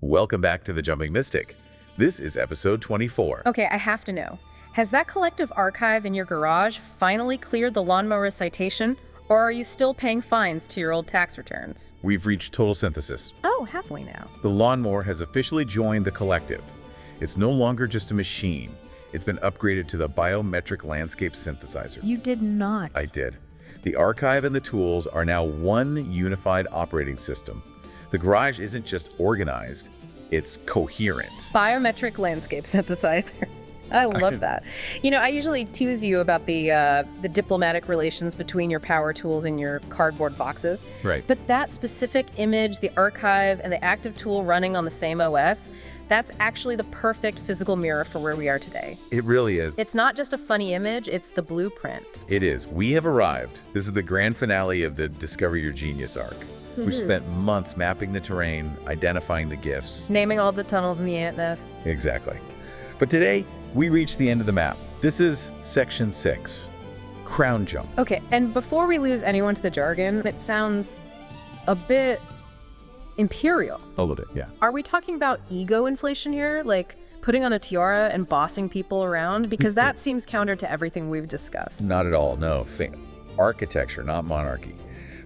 Welcome back to The Jumping Mystic. This is episode 24. Okay, I have to know. Has that collective archive in your garage finally cleared the lawnmower citation, or are you still paying fines to your old tax returns? We've reached total synthesis. Oh, halfway now. The lawnmower has officially joined the collective. It's no longer just a machine. It's been upgraded to the biometric landscape synthesizer. You did not. I did. The archive and the tools are now one unified operating system. The garage isn't just organized, it's coherent. Biometric landscape synthesizer. I love that. You know, I usually tease you about the diplomatic relations between your power tools and your cardboard boxes. Right. But that specific image, the archive, and the active tool running on the same OS, that's actually the perfect physical mirror for where we are today. It really is. It's not just a funny image, it's the blueprint. It is. We have arrived. This is the grand finale of the Discover Your Genius arc. We've spent months mapping the terrain, identifying the gifts. Naming all the tunnels in the ant nest. Exactly. But today, we reach the end of the map. This is section 6, crown jump. Okay, and before we lose anyone to the jargon, it sounds a bit imperial. A little bit, yeah. Are we talking about ego inflation here? Like putting on a tiara and bossing people around? Because that seems counter to everything we've discussed. Not at all, no. Architecture, not monarchy.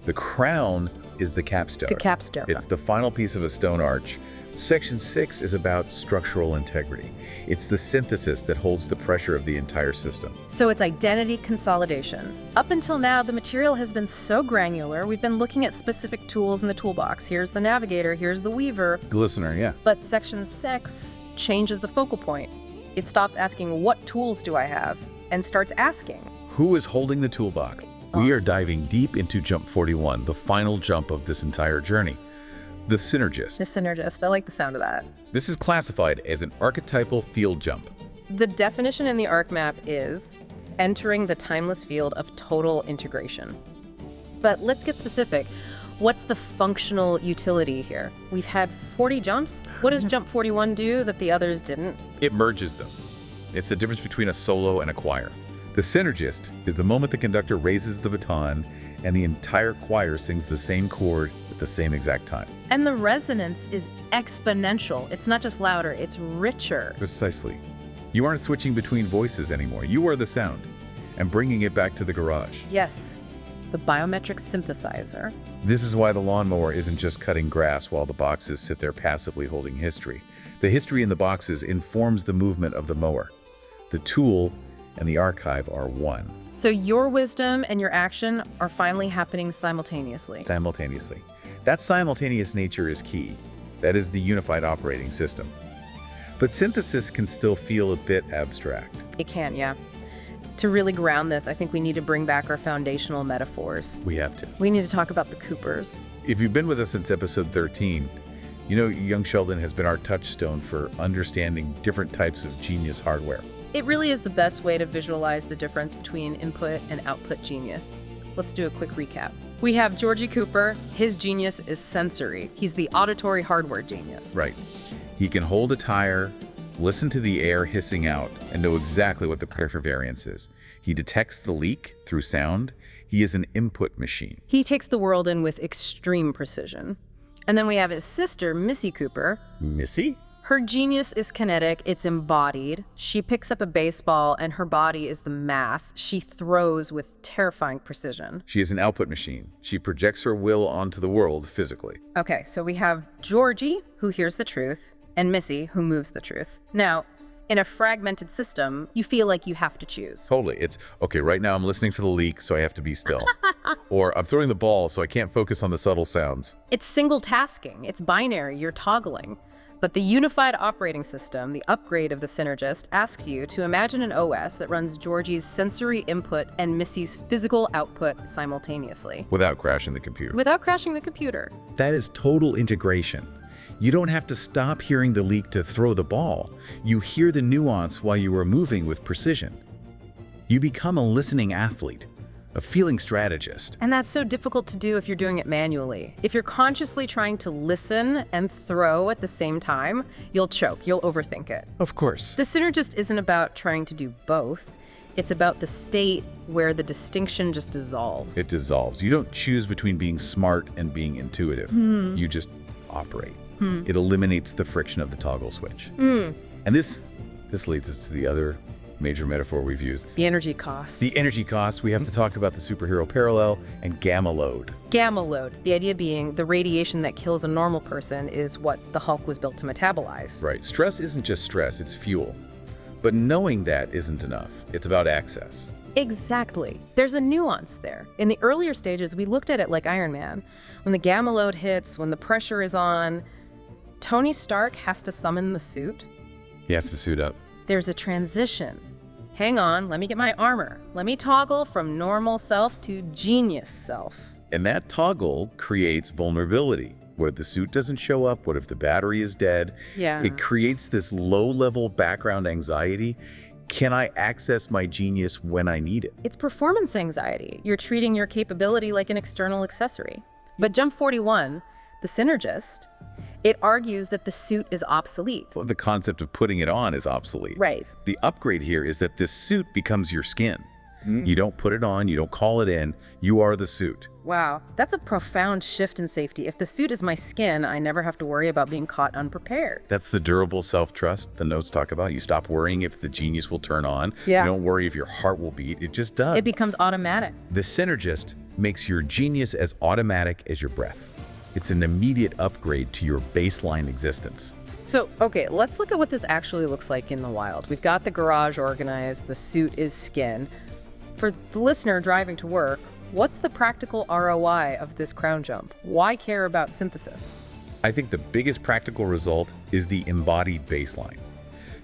The crown is the capstone. The capstone. It's the final piece of a stone arch. Section 6 is about structural integrity. It's the synthesis that holds the pressure of the entire system. So it's identity consolidation. Up until now, the material has been so granular. We've been looking at specific tools in the toolbox. Here's the navigator, here's the weaver. Glistener, yeah. But section 6 changes the focal point. It stops asking, what tools do I have? And starts asking, who is holding the toolbox? We are diving deep into Jump 41, the final jump of this entire journey. The Synergist. The Synergist. I like the sound of that. This is classified as an archetypal field jump. The definition in the arc map is entering the timeless field of total integration. But let's get specific. What's the functional utility here? We've had 40 jumps. What does Jump 41 do that the others didn't? It merges them. It's the difference between a solo and a choir. The Synergist is the moment the conductor raises the baton and the entire choir sings the same chord at the same exact time. And the resonance is exponential. It's not just louder, it's richer. Precisely. You aren't switching between voices anymore. You are the sound and bringing it back to the garage. Yes, the biometric synthesizer. This is why the lawnmower isn't just cutting grass while the boxes sit there passively holding history. The history in the boxes informs the movement of the mower. The tool and the archive are one. So your wisdom and your action are finally happening simultaneously. Simultaneously. That simultaneous nature is key. That is the unified operating system. But synthesis can still feel a bit abstract. It can, yeah. To really ground this, I think we need to bring back our foundational metaphors. We have to. We need to talk about the Coopers. If you've been with us since episode 13, you know young Sheldon has been our touchstone for understanding different types of genius hardware. It really is the best way to visualize the difference between input and output genius. Let's do a quick recap. We have Georgie Cooper. His genius is sensory. He's the auditory hardware genius. Right. He can hold a tire, listen to the air hissing out, and know exactly what the pressure variance is. He detects the leak through sound. He is an input machine. He takes the world in with extreme precision. And then we have his sister, Missy Cooper. Missy? Her genius is kinetic, it's embodied. She picks up a baseball and her body is the math. She throws with terrifying precision. She is an output machine. She projects her will onto the world physically. Okay, so we have Georgie, who hears the truth, and Missy, who moves the truth. Now, in a fragmented system, you feel like you have to choose. Totally. It's, okay, right now I'm listening for the leak, so I have to be still. Or I'm throwing the ball, so I can't focus on the subtle sounds. It's single tasking. It's binary. You're toggling. But the unified operating system, the upgrade of the Synergist, asks you to imagine an OS that runs Georgie's sensory input and Missy's physical output simultaneously. Without crashing the computer. Without crashing the computer. That is total integration. You don't have to stop hearing the leak to throw the ball. You hear the nuance while you are moving with precision. You become a listening athlete, a feeling strategist. And that's so difficult to do if you're doing it manually. If you're consciously trying to listen and throw at the same time, you'll choke, you'll overthink it. Of course. The Synergist isn't about trying to do both. It's about the state where the distinction just dissolves. It dissolves. You don't choose between being smart and being intuitive. You just operate. It eliminates the friction of the toggle switch. And this leads us to the other major metaphor we've used. The energy costs. The energy costs. We have to talk about the superhero parallel and gamma load. Gamma load. The idea being the radiation that kills a normal person is what the Hulk was built to metabolize. Right. Stress isn't just stress, it's fuel. But knowing that isn't enough. It's about access. Exactly. There's a nuance there. In the earlier stages, we looked at it like Iron Man. When the gamma load hits, when the pressure is on, Tony Stark has to summon the suit. He has to suit up. There's a transition. Hang on, let me get my armor. Let me toggle from normal self to genius self. And that toggle creates vulnerability. What if the suit doesn't show up? What if the battery is dead? Yeah. It creates this low-level background anxiety. Can I access my genius when I need it? It's performance anxiety. You're treating your capability like an external accessory. But Jump 41, the Synergist, it argues that the suit is obsolete. Well, the concept of putting it on is obsolete. Right. The upgrade here is that this suit becomes your skin. You don't put it on, you don't call it in, you are the suit. Wow, that's a profound shift in safety. If the suit is my skin, I never have to worry about being caught unprepared. That's the durable self-trust the notes talk about. You stop worrying if the genius will turn on. Yeah. You don't worry if your heart will beat. It just does. It becomes automatic. The Synergist makes your genius as automatic as your breath. It's an immediate upgrade to your baseline existence. So, okay, let's look at what this actually looks like in the wild. We've got the garage organized, the suit is skin. For the listener driving to work, what's the practical ROI of this crown jump? Why care about synthesis? I think the biggest practical result is the embodied baseline.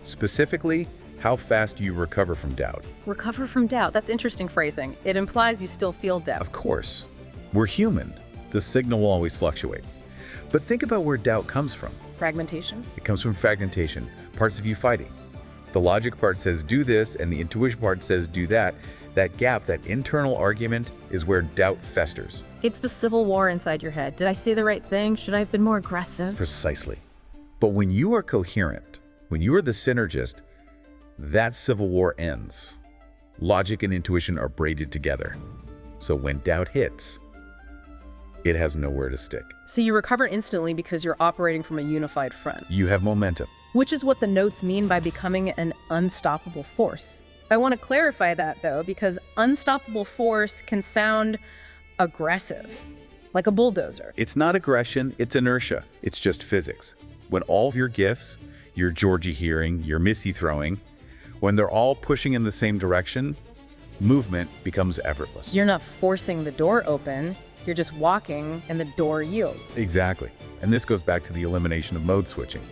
Specifically, how fast you recover from doubt. Recover from doubt. That's interesting phrasing. It implies you still feel doubt. Of course, we're human. The signal will always fluctuate. But think about where doubt comes from. Fragmentation? It comes from fragmentation, parts of you fighting. The logic part says do this, and the intuition part says do that. That gap, that internal argument, is where doubt festers. It's the civil war inside your head. Did I say the right thing? Should I have been more aggressive? Precisely. But when you are coherent, when you are the Synergist, that civil war ends. Logic and intuition are braided together. So when doubt hits, it has nowhere to stick. So you recover instantly because you're operating from a unified front. You have momentum. Which is what the notes mean by becoming an unstoppable force. I want to clarify that, though, because unstoppable force can sound aggressive, like a bulldozer. It's not aggression, it's inertia. It's just physics. When all of your gifts, your Georgie hearing, your Missy throwing, when they're all pushing in the same direction, movement becomes effortless. You're not forcing the door open, you're just walking and the door yields. Exactly. And this goes back to the elimination of mode switching.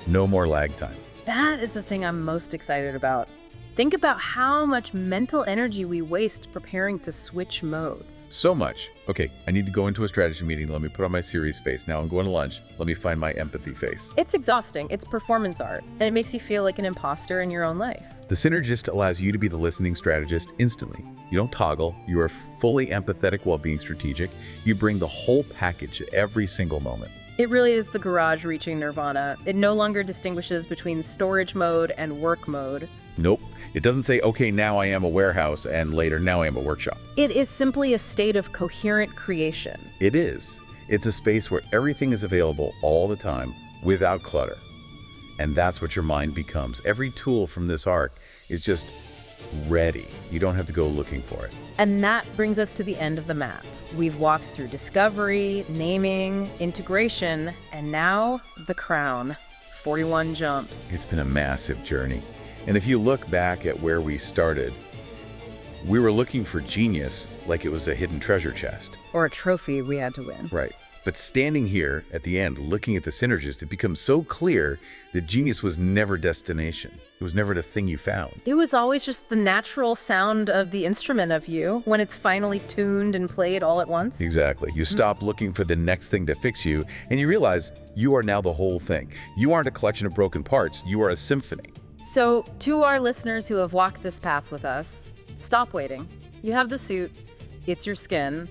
No more lag time. That is the thing I'm most excited about. Think about how much mental energy we waste preparing to switch modes. So much. Okay, I need to go into a strategy meeting. Let me put on my serious face. Now I'm going to lunch. Let me find my empathy face. It's exhausting. It's performance art, and it makes you feel like an imposter in your own life. The Synergist allows you to be the listening strategist instantly. You don't toggle. You are fully empathetic while being strategic. You bring the whole package at every single moment. It really is the garage reaching nirvana. It no longer distinguishes between storage mode and work mode. Nope. It doesn't say, okay, now I am a warehouse, and later, now I am a workshop. It is simply a state of coherent creation. It is. It's a space where everything is available all the time without clutter. And that's what your mind becomes. Every tool from this arc is just ready. You don't have to go looking for it. And that brings us to the end of the map. We've walked through discovery, naming, integration, and now the crown. 41 jumps. It's been a massive journey. And if you look back at where we started, we were looking for genius like it was a hidden treasure chest. Or a trophy we had to win. Right. But standing here at the end, looking at the Synergist, it becomes so clear that genius was never destination. It was never the thing you found. It was always just the natural sound of the instrument of you when it's finally tuned and played all at once. Exactly. You stop looking for the next thing to fix you, and you realize you are now the whole thing. You aren't a collection of broken parts. You are a symphony. So, to our listeners who have walked this path with us, stop waiting. You have the suit. It's your skin.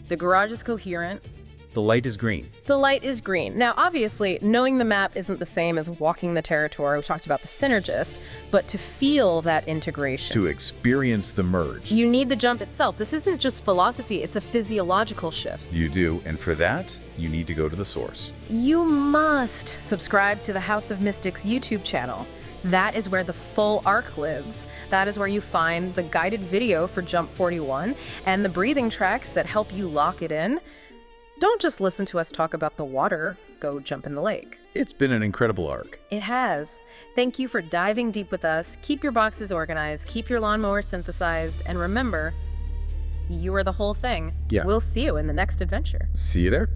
The garage is coherent. The light is green. The light is green. Now, obviously, knowing the map isn't the same as walking the territory. We talked about the Synergist, but to feel that integration, To experience the merge. you need the jump itself. This isn't just philosophy, it's a physiological shift. You do, and for that, you need to go to the source. You must subscribe to the House of Mystics YouTube channel. That is where the full arc lives. That is where you find the guided video for Jump 41 and the breathing tracks that help you lock it in. Don't just listen to us talk about the water. Go jump in the lake. It's been an incredible arc. It has. Thank you for diving deep with us. Keep your boxes organized, keep your lawnmower synthesized, and remember, you are the whole thing. Yeah. We'll see you in the next adventure. See you there.